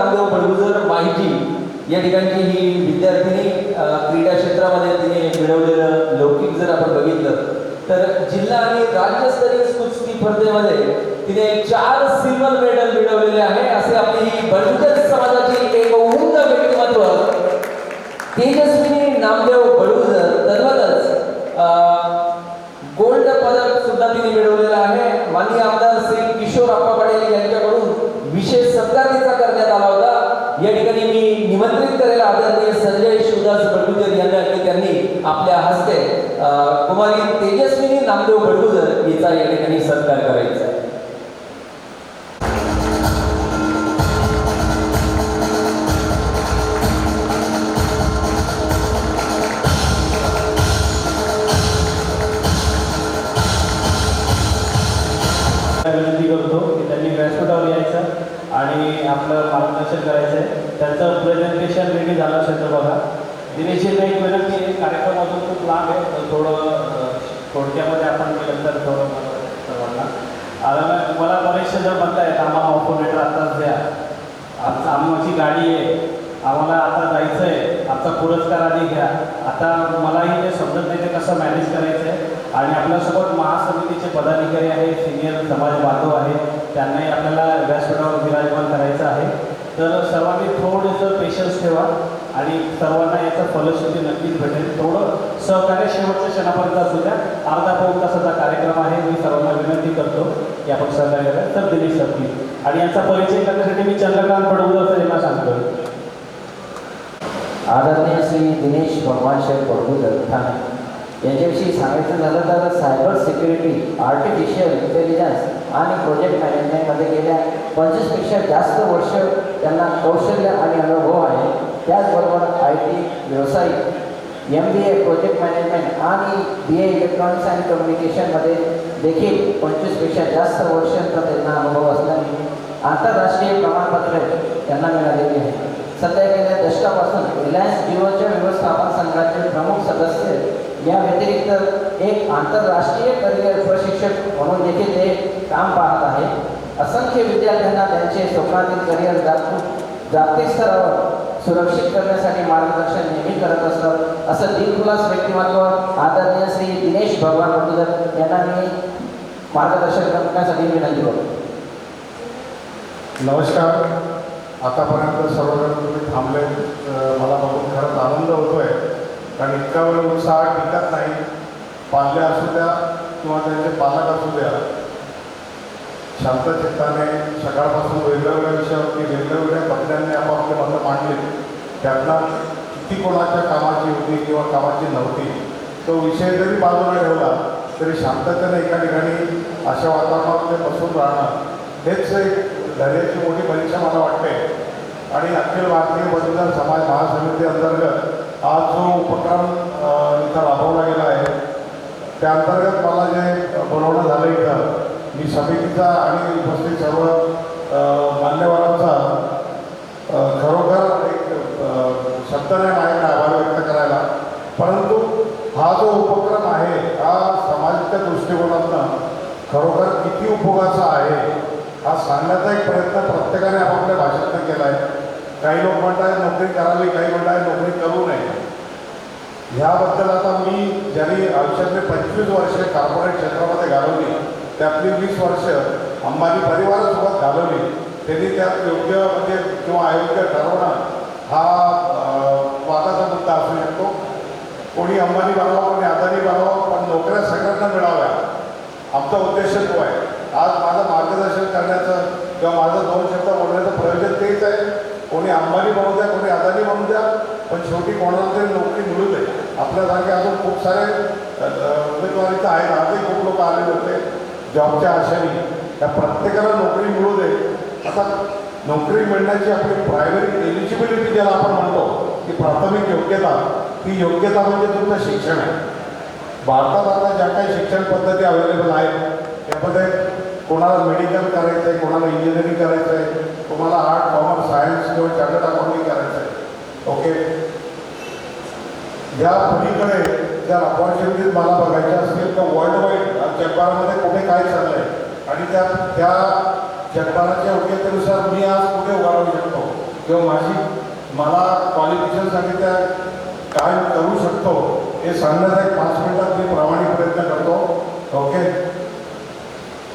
नामदेव बडगुजर माहिती या ठिकाणची ही विद्यार्थिनी क्रीडा क्षेत्रामध्ये तिने मिळवलेलं लौकिक जर आपण बघितलं तर जिल्हा आणि राज्यस्तरीय कुस्ती स्पर्धेमध्ये तिने 4 सिल्वर मेडल मिळवलेले आहे। असे आपली ही बडगुजर समाजाची एक उंच व्यक्तिमत्व तेजस्विनी नामदेव बडगुजर तद्वतच गोल्ड पदक सुद्धा तिने मिळवलेला आहे। माननीय आमदार श्री किशोर अप्पा पाटील यांच्याकडून विशेष सत्कार तिचा करण्यात आला होता। या ठिकाणी मी निमंत्रित करेल आदरणीय संजय शिवदास बडगुजर यांना की त्यांनी आपल्या हस्ते कुमारी तेजस्विनी नामदेव बडगुजर हिचा या ठिकाणी सत्कार करायचा आहे। विनंती करतो की त्यांनी व्यासपीठावर यायचं आणि आपलं मार्गदर्शन करायचं आहे। त्यांचं प्रेझेंटेशन रेडी झालं असेल तर बघा। दिनेशजींना एक विनंती आहे, कार्यक्रम अजून खूप लांब आहे तर थोडं थोडक्यामध्ये आपण केलं तर थोडं सर्वांना आता मला बरेचसे जर म्हणतायत आम्हाला ऑफर आताच द्या, आमची गाडी आहे, आम्हाला आता जायचं आहे, आमचा पुरस्कार आधी घ्या। आता मलाही ते समजत नाही ते कसं मॅनेज करायचं आहे आणि आपल्यासोबत महासमितीचे पदाधिकारी आहे, सिनियर समाज बांधव आहे, त्यांनाही आपल्याला व्यासपीठावर विराजमान करायचं आहे। तर सर्वांनी थोडंसं पेशन्स ठेवा आणि सर्वांना याचा फलश्रुती नक्कीच भेटेल। थोडं सहकार्य शेवटच्या क्षणापर्यंत असू द्या। अर्धा पाऊण तासाचा कार्यक्रम आहे। मी सर्वांना विनंती करतो की आपण सहकार्य करा। तर दिनेश सर आणि यांचा परिचय करण्यासाठी मी चंद्रकांत बडगुजर यांना सांगतो। आदरणीय श्री दिनेश भगवान शेठ बडगुजर ठाणे यांच्याविषयी सांगायचं झालं तर सायबर सिक्युरिटी, आर्टिफिशियल इंटेलिजन्स आणि प्रोजेक्ट मॅनेजमेंटमध्ये गेल्या 25पेक्षा जास्त वर्ष त्यांना कौशल्य आणि अनुभव आहे। त्याचबरोबर IT व्यावसायिक MBA प्रोजेक्ट मॅनेजमेंट आणि BA इलेक्ट्रॉनिक्स अँड कम्युनिकेशनमध्ये देखील 25पेक्षा जास्त वर्षांचा त्यांना अनुभव असल्याने आंतरराष्ट्रीय प्रमाणपत्र त्यांना मिळालेले आहे। सध्या गेल्या दशकापासून रिलायन्स जिओच्या व्यवस्थापन संघाचे प्रमुख सदस्य या व्यतिरिक्त एक आंतरराष्ट्रीय करिअर प्रशिक्षक म्हणून देखील ते काम पाहत आहे। असंख्य विद्यार्थ्यांना त्यांचे स्वप्नातील करिअर जागतिक स्तरावर सुरक्षित करण्यासाठी मार्गदर्शन नेहमी करत असतात। असं दिलखुलास व्यक्तिमत्व आदरणीय श्री दिनेश भगवान बडगुजर यांना मी मार्गदर्शन करण्यासाठी विनंती करतो। नमस्कार। आतापर्यंत सर्वजण तुम्ही थांबले, मला बघून खरंच आनंद होतो आहे, कारण इतका वेळ उत्साह टिकत नाही। पाल्य असू द्या किंवा त्यांचे पालक असू द्या, शांत चित्ताने सकाळपासून वेगवेगळ्या विषयावरती वेगवेगळ्या पद्धतीने आपापले मतं मांडले, त्यातला किती कोणाच्या कामाची होती किंवा कामाची नव्हती तो विषय जरी बाजूला ठेवला तरी शांततेने एका ठिकाणी अशा वातावरणामध्ये बसून राहणं हेच एक धैर्याची मोठी परीक्षा मला वाटते। आणि अखिल भारतीय बडगुजर समाज महासमिती अंतर्गत आज जो उपक्रम इथं राबवला गेला आहे त्या अंतर्गत मला जे बोलवणं झालं इथं, मी समितीचा आणि उपस्थित सर्व मान्यवरांचा खरोखर एक शब्द नाही माझ्याकडे आभार व्यक्त करायला, परंतु हा जो उपक्रम आहे हा समाजाच्या दृष्टिकोनातून खरोखर किती उपयोगाचा आहे हा सांगण्याचा एक प्रयत्न प्रत्येकाने आपापल्या भाषेतून केला आहे। काही लोक म्हणतात नोकरी करावी, काही म्हणतात नोकरी करू नये। ह्याबद्दल आता मी ज्यांनी आयुष्यातले 25 वर्षे कॉर्पोरेट क्षेत्रामध्ये घालवली त्यातली 20 वर्ष अंबानी परिवारासोबत घालवली, त्यांनी त्यात योग्य म्हणजे किंवा अयोग्य ठरवणं हा वादाचा मुद्दा असू शकतो। कोणी अंबानी बनावं, कोणी अदानी बनावं, पण नोकऱ्या सगळ्यांना मिळाव्या आमचा उद्देश तो आहे। आज माझं मार्गदर्शन करण्याचं किंवा माझं 2 शब्द बोलण्याचं प्रयोजन तेच आहे। कोणी अंबानी बनू द्या, कोणी अदानी बनू द्या, पण शेवटी कोणाला तरी नोकरी मिळू दे। आपल्यासारखे अजून खूप सारे उमेदवारीचं आहेत, आजही खूप लोक आलेले होते जॉबच्या आशेने, त्या प्रत्येकाला नोकरी मिळू दे। आता नोकरी मिळण्याची आपली प्रायमरी एलिजिबिलिटी ज्याला आपण म्हणतो की प्राथमिक योग्यता, ती योग्यता म्हणजे तुमचं शिक्षण आहे। भारतात आता ज्या काही शिक्षण पद्धती अवेलेबल आहेत त्यामध्ये कोणाला मेडिकल करायचं आहे, कोणाला इंजिनिअरिंग करायचं आहे, कोणाला आर्ट, कॉमर्स, सायन्स किंवा चार्टर्ड अकाउंटिंग करायचं आहे। ओके, या पलीकडे जर अपॉर्च्युनिटीज मला बघायच्या असतील तर वर्ल्ड वाईड जगभरामध्ये कुठे काय चाललं आहे आणि त्या जगभराच्या योग्यतेनुसार मी आज कुठे उभा राहू शकतो किंवा मला क्वालिफिकेशनसाठी त्या काय करू शकतो हे सांगण्याचा एक 5 मिनिटात मी प्रामाणिक प्रयत्न करतो. ओके.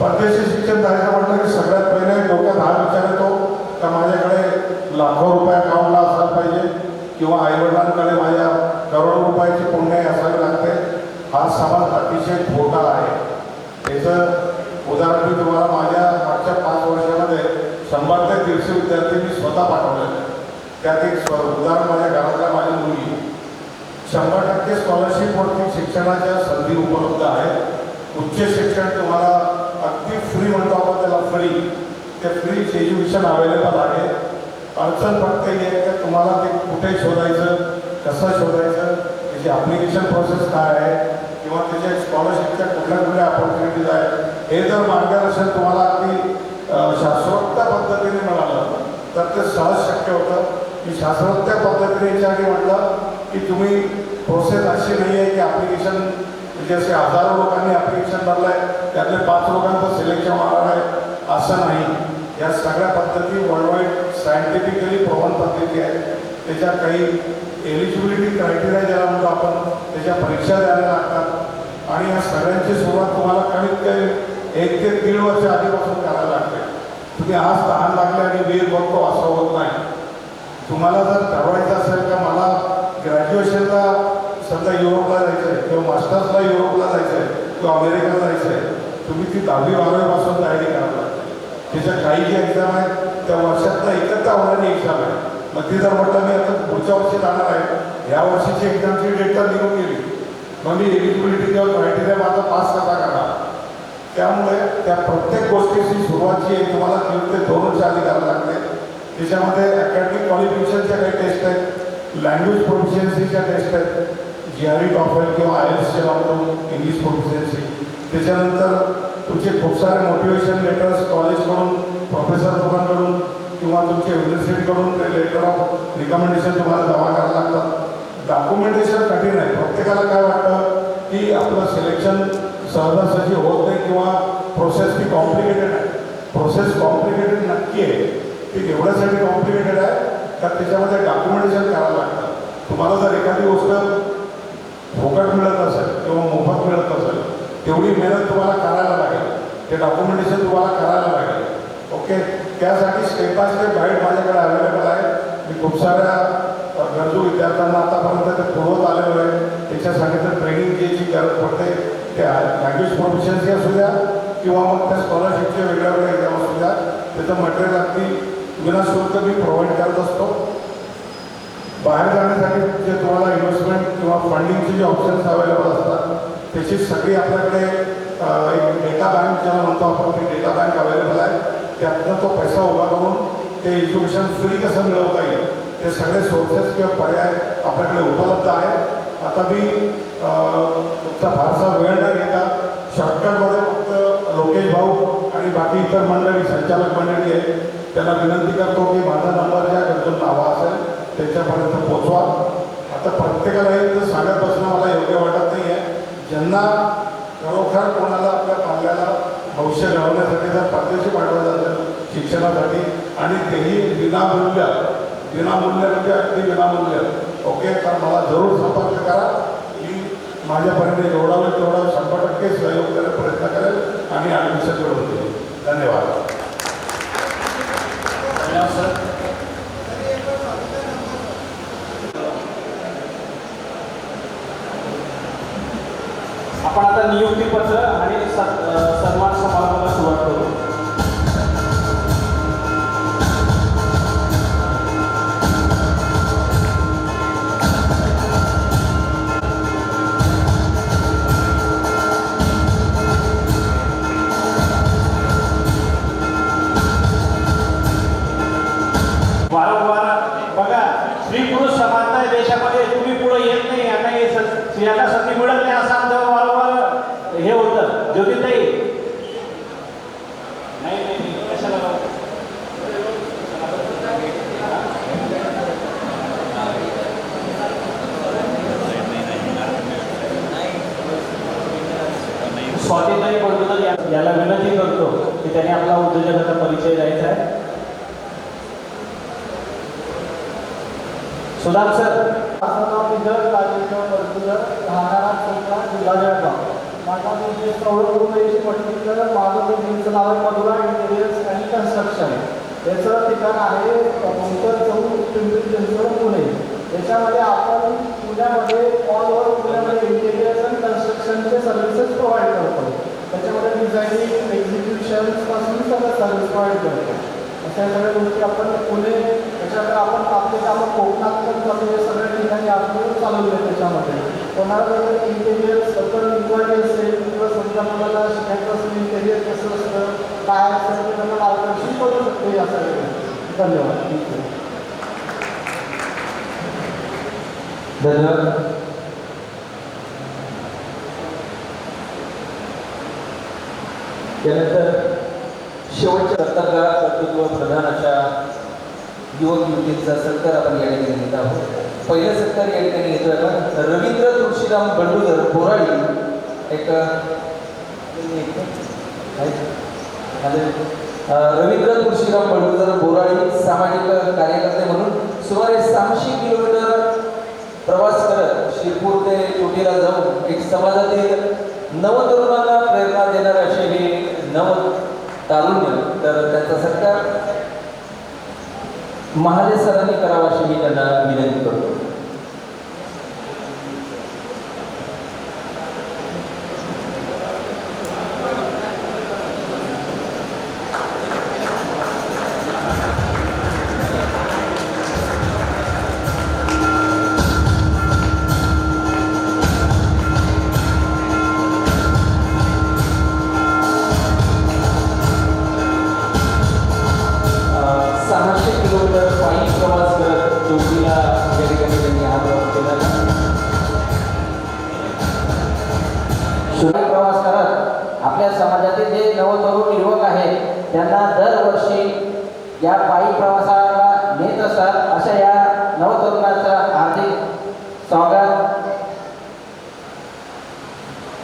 परदेशी शिक्षण जायचं म्हटलं की सगळ्यात पहिले डोक्यात हा विचार येतो का माझ्याकडे लाखो रुपये अकाउंटला असायला पाहिजे किंवा आईवडिलांकडे माझ्या करोडो रुपयाची पुण्याई असावी लागते. हा समज अतिशय खोटा आहे. याचं उदाहरण मी तुम्हाला माझ्या मागच्या 5 वर्षामध्ये 100 ते 150 विद्यार्थी मी स्वतः पाठवले. त्यात एक उदाहरण माझ्या घरातल्या माझी मुलगी 100% स्कॉलरशिपवरती शिक्षणाच्या संधी उपलब्ध आहेत. उच्च शिक्षण तुम्हाला अगदी फ्री म्हणतो आपण त्याला फ्री, ते फ्री एज्युकेशन अवेलेबल आहे. अडचण फक्त ही आहे की तुम्हाला ते कुठे शोधायचं, कसं शोधायचं, त्याची ॲप्लिकेशन प्रोसेस काय आहे किंवा त्याच्या स्कॉलरशिपच्या कुठल्या ऑपॉर्च्युनिटीज आहेत हे जर मार्गदर्शन तुम्हाला अगदी शास्त्रोक्त पद्धतीने मिळालं तर ते सहज शक्य होतं. मी शास्त्रोक्त पद्धतीने याच्याआधी म्हटलं की तुम्ही प्रोसेस अशी नाही आहे की ॲप्लिकेशन म्हणजे असे हजारो लोकांनी ॲप्लिकेशन भरलं आहे त्यातले 5 लोकांचं सिलेक्शन होणार आहे असं नाही. या सगळ्या पद्धती वर्ल्डवाईड सायंटिफिकली प्रोवन पद्धती आहेत. त्याच्या काही एलिजिबिलिटी क्रायटेरिया ज्याला म्हणतो आपण त्याच्या परीक्षा द्यायला लागतात आणि या सगळ्यांची सुरुवात तुम्हाला कमीत कमी 1 ते 1.5 वर्ष आधीपासून करायला लागते. तुम्ही आज तहान लागले आणि वेळ बघतो असं होत नाही. तुम्हाला जर ठरवायचं असेल का मला ग्रॅज्युएशनला समजा युरोपला जायचं आहे किंवा मास्टर्सला युरोपला जायचं आहे किंवा अमेरिकेला जायचं आहे, तुम्ही ती 10वी-12वी पासून तयारी करायला लागते. त्याच्या काही जी एक्झाम आहेत त्या वर्षातला एकत्र होणारी एक्झाम आहे. मग ती जर म्हटलं मी आता पुढच्या वर्षी जाणार आहे, ह्या वर्षीची एक्झामची डेट तर निघून गेली, मग मी एलिजिबिलिटी किंवा क्रायटेरिया माझा पास कसा करणार. त्यामुळे त्या प्रत्येक गोष्टीची सुरुवात जी आहे तुम्हाला 3 ते 2 वर्ष आधी करायला लागते. त्याच्यामध्ये अकॅडमिक क्वालिफिकेशनच्या काही टेस्ट आहेत, लँग्वेज प्रोफिशियन्सीच्या टेस्ट आहेत, GRE टॉफेल किंवा IELTSचे लागतो इंग्लिश प्रोफिशियन्सी. त्याच्यानंतर तुमचे खूप सारे मोटिवेशन लेटर्स कॉलेजकडून, प्रोफेसर लोकांकडून किंवा तुमच्या युनिव्हर्सिटीकडून ते लेटर ऑफ रिकमेंडेशन तुम्हाला जमा करायला लागतात. डॉक्युमेंटेशन कठीण आहे. प्रत्येकाला काय वाटतं की आपलं सिलेक्शन सहजासहजी होत नाही किंवा प्रोसेस ती कॉम्प्लिकेटेड आहे. प्रोसेस कॉम्प्लिकेटेड नक्की आहे. ती एवढ्यासाठी कॉम्प्लिकेटेड आहे का त्याच्यामध्ये डॉक्युमेंटेशन करावं लागतं. तुम्हाला जर एखादी गोष्ट फुकट मिळत असेल किंवा मोफत मिळत असेल तेवढी मेहनत तुम्हाला करायला लागेल, ते डॉक्युमेंटेशन तुम्हाला करायला लागेल. ओके. त्यासाठी स्टेप बाय स्टेप गाईड माझ्याकडे अवेलेबल आहे. मी खूप साऱ्या गरजू विद्यार्थ्यांना आतापर्यंत ते पुरवत आलेलो आहे. त्याच्यासाठी तर ट्रेनिंग जी गरज पडते ते लँग्वेज प्रोफिशियन्सी असू द्या किंवा मग त्या स्कॉलरशिपचे वेगळ्या वेगळ्या एक्झाम असू द्या, त्याचं मटेरियल अगदी विनाशुल्क मी प्रोव्हाइड करत असतो. बाहेर जाण्यासाठी जे तुम्हाला इन्व्हेस्टमेंट किंवा फंडिंगचे जे ऑप्शन्स अवेलेबल असतात त्याची सगळी आपल्याकडे एक डेटा बँक ज्याला म्हणतो आपण, ती डेटा बँक अवेलेबल आहे. त्यातनं तो पैसा उभा करून ते एज्युकेशन फ्री कसं मिळवता येईल ते सगळे सोर्सेस किंवा पर्याय आपल्याकडे उपलब्ध आहेत. आता मी तुमचा फारसा वेळ न घेता शॉर्टकटमध्ये फक्त लोकेश भाऊ आणि बाकी इतर मंडळी, संचालक मंडळी आहे, त्यांना विनंती करतो की माझा नंबर ज्या गरजूंना हवा असेल त्याच्यापर्यंत पोचवा. आता प्रत्येकाला हे सांगत बसणं मला योग्य वाटत नाही आहे. ज्यांना खरोखर कोणाला आपल्या पाल्याला भविष्य घडवण्यासाठी जर परदेशी पाठवायचं असेल शिक्षणासाठी आणि तेही विनामूल्य म्हणजे अगदी विनामूल्य, ओके, तर मला जरूर संपर्क करा. मी माझ्यापर्यंत जेवढा वेळ तेवढा 100% सहयोग करायचा प्रयत्न करेल आणि ॲडमिशन मिळवून देईल. धन्यवाद. सर, आपण आता नियुक्तीपत्र आणि सन्मान समारंभाला सुरुवात करू. वारंवार बघा, स्त्री पुरुष समानता आहे देशामध्ये, तुम्ही पुढे येत नाही, यांना स्त्रियांना संधी मिळत नाही असं आमचं वारंवार हे होतं. ज्योतिताई नाही कशाला स्वातीताई बडगुजर याला विनंती करतो की त्याने आपला उद्योजकाचा परिचय द्यायचा आहे. सुदाम सर. माझं नाव विजय राजेश्वर बरकुलर, राहणारा चौका, जिल्हा जळगाव. माझा बिझनेस प्रौढ म्हटलं तर माझं बिझनेसचं नाव आहे मधुरा इंटेरियर्स अँड कन्स्ट्रक्शन. याचं ठिकाण आहे भोकर चौक, पिंपरी चिंचवड, पुणे. याच्यामध्ये आपण पुण्यामध्ये ऑल ओव्हर पुण्यामध्ये इंटेरियर्स अँड कन्स्ट्रक्शनचे सर्व्हिसेस प्रोव्हाइड करतो. त्याच्यामध्ये डिझायनिंग, एक्झिक्युशन्सपासून सगळं सर्व्हिस प्रोव्हाइड करतो. अशा सगळ्या गोष्टी आपण पुणे त्याच्याकडे आपण आपले कामं कोकणात पण करतो. हे सगळ्या ठिकाणी आपण चालवले. त्याच्यामध्ये कोणाला जर इंटेरियर्स पण इन्क्वायरी असेल किंवा समजा कोणाला शिकायचं असेल इंटेरियर कसं असतं काय असतं ते त्यांना मार्गदर्शन करू शकतो या सगळ्या. धन्यवाद. धन्यवाद. त्यानंतर शेवटच्या सत्कार कर्तृत्व प्रधान अशा युवक युवतींचा सत्कार आपण या ठिकाणी घेत आहोत. पहिला सत्कार या ठिकाणी घेतोय आपण रवींद्र तुळशीराम बंडुगर बोराडी. रवींद्र तुळशीराम बंडुगर बोराडी सामाजिक कार्यकर्ते म्हणून सुमारे 600 किलोमीटर प्रवास करत शिरपूर ते चोटीला जाऊन एक समाजातील नवतरुणांना प्रेरणा देणारे असे हे नव तारुण्य. तर त्यांचा सत्कार महाले सरांनी करावा अशी मी त्यांना विनंती करतो. प्रवास करत आपल्या समाजातील जे नवतरुण युवक आहेत त्यांना दरवर्षी या पायी प्रवासाला नेत असतात. अशा या नवतरुणाचं हार्दिक स्वागत.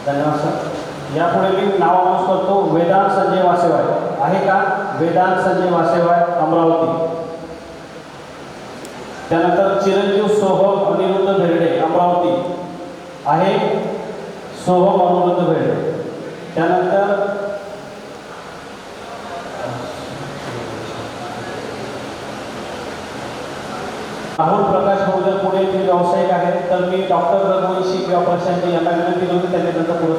धन्यवाद सर. यापुढे मी नाव अनाऊन्स करतो. वेदांत संजय वासेवाय आहे का? वेदांत संजय वासेवाय, अमरावती. त्यानंतर चिरंजीव सोहम अनिरुद्ध भेरडे, अमरावती आहे. सोहम अनिरुद्ध भेरडे. त्यानंतर राहुल प्रकाश बहुजन पुणे येथील व्यावसायिक आहेत. तर मी डॉक्टर रघुवंशी किंवा प्रशांत यांना विनंती करून त्यांनी त्यांचा पुरस्कार